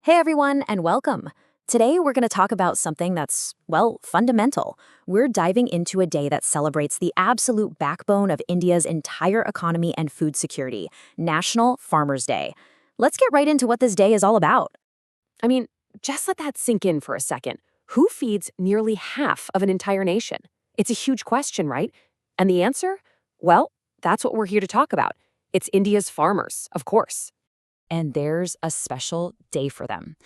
Hey everyone, and welcome. Today we're going to talk about something that's, well, fundamental. We're diving into a day that celebrates the absolute backbone of India's entire economy and food security, National Farmers' Day. Let's get right into what this day is all about. I mean, just let that sink in for a second. Who feeds nearly half of an entire nation? It's a huge question, right? And the answer? Well, that's what we're here to talk about. It's India's farmers, of course. And there's a special day for them.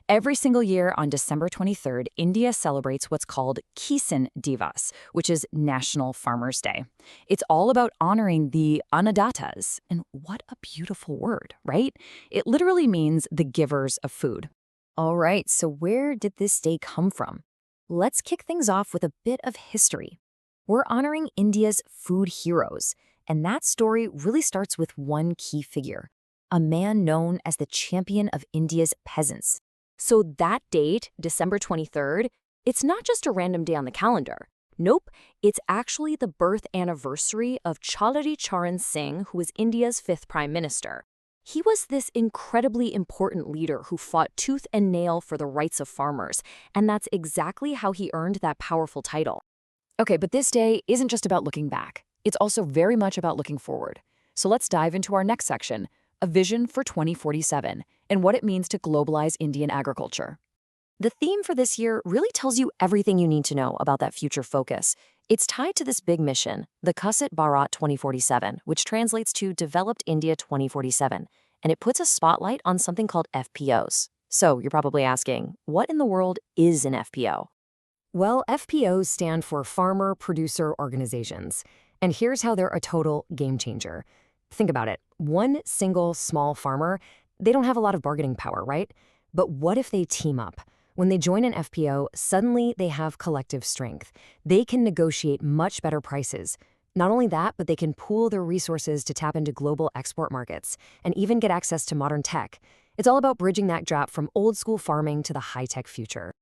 Every single year on December 23rd, India celebrates what's called Kisan Divas, which is National Farmers' Day. It's all about honoring the Annadatas. And what a beautiful word, right? It literally means the givers of food. All right, so where did this day come from? Let's kick things off with a bit of history. We're honoring India's food heroes, and that story really starts with one key figure, a man known as the champion of India's peasants. So that date, December 23rd, it's not just a random day on the calendar. Nope, it's actually the birth anniversary of Chaudhary Charan Singh, who was India's 5th prime minister. He was this incredibly important leader who fought tooth and nail for the rights of farmers, and that's exactly how he earned that powerful title. Okay, but this day isn't just about looking back. It's also very much about looking forward. So let's dive into our next section, a vision for 2047, and what it means to globalize Indian agriculture. The theme for this year really tells you everything you need to know about that future focus. It's tied to this big mission, the Vikasit Bharat 2047, which translates to Developed India 2047, and it puts a spotlight on something called FPOs. So you're probably asking, what in the world is an FPO? Well, FPOs stand for Farmer Producer Organizations, and here's how they're a total game changer. Think about it. One single small farmer, they don't have a lot of bargaining power, right? But what if they team up? When they join an FPO, suddenly they have collective strength. They can negotiate much better prices. Not only that, but they can pool their resources to tap into global export markets and even get access to modern tech. It's all about bridging that gap from old school farming to the high-tech future.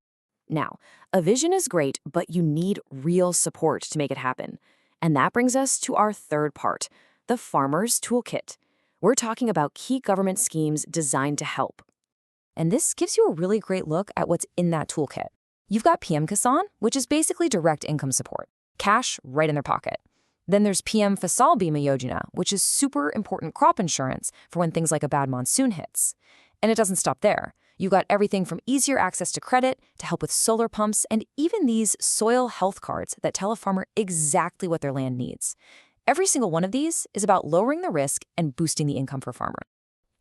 Now, a vision is great, but you need real support to make it happen. And that brings us to our third part, the Farmer's Toolkit. We're talking about key government schemes designed to help. And this gives you a really great look at what's in that toolkit. You've got PM-KISAN, which is basically direct income support, cash right in their pocket. Then there's PM-Fasal Bima Yojana, which is super important crop insurance for when things like a bad monsoon hits. And it doesn't stop there. You've got everything from easier access to credit to help with solar pumps and even these soil health cards that tell a farmer exactly what their land needs. Every single one of these is about lowering the risk and boosting the income for farmers.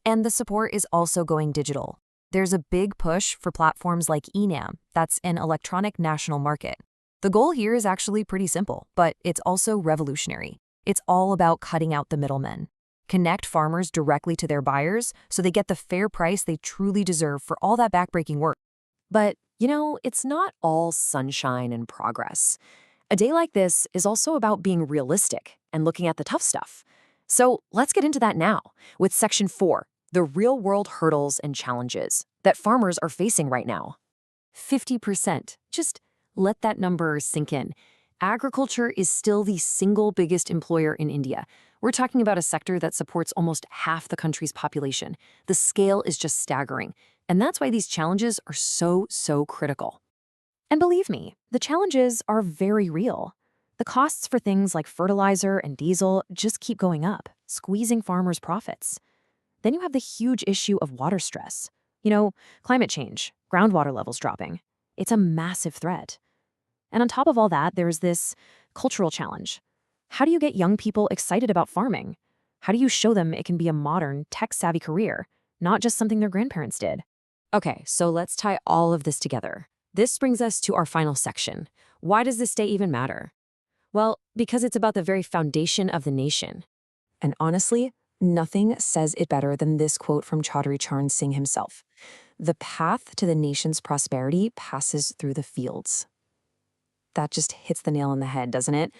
And the support is also going digital. There's a big push for platforms like eNAM, that's an electronic national market. The goal here is actually pretty simple, but it's also revolutionary. It's all about cutting out the middlemen. Connect farmers directly to their buyers so they get the fair price they truly deserve for all that backbreaking work. But, it's not all sunshine and progress. A day like this is also about being realistic and looking at the tough stuff. So let's get into that now with Section 4, the real-world hurdles and challenges that farmers are facing right now. 50%. Just let that number sink in. Agriculture is still the single biggest employer in India. We're talking about a sector that supports almost half the country's population. The scale is just staggering. And that's why these challenges are so critical. And believe me, the challenges are very real. The costs for things like fertilizer and diesel just keep going up, squeezing farmers' profits. Then you have the huge issue of water stress. Climate change, groundwater levels dropping. It's a massive threat. And on top of all that, there's this cultural challenge. How do you get young people excited about farming? How do you show them it can be a modern, tech-savvy career, not just something their grandparents did? Okay, so let's tie all of this together. This brings us to our final section. Why does this day even matter? Well, because it's about the very foundation of the nation. And honestly, nothing says it better than this quote from Chaudhary Charan Singh himself. The path to the nation's prosperity passes through the fields. That just hits the nail on the head, doesn't it?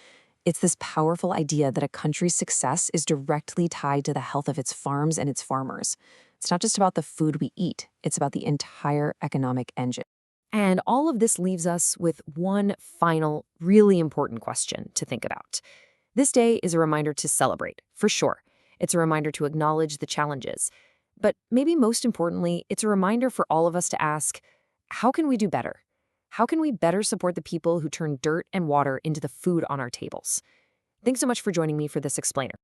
It's this powerful idea that a country's success is directly tied to the health of its farms and its farmers. It's not just about the food we eat, it's about the entire economic engine. And all of this leaves us with one final, really important question to think about. This day is a reminder to celebrate, for sure. It's a reminder to acknowledge the challenges. But maybe most importantly, it's a reminder for all of us to ask, how can we do better? How can we better support the people who turn dirt and water into the food on our tables? Thanks so much for joining me for this explainer.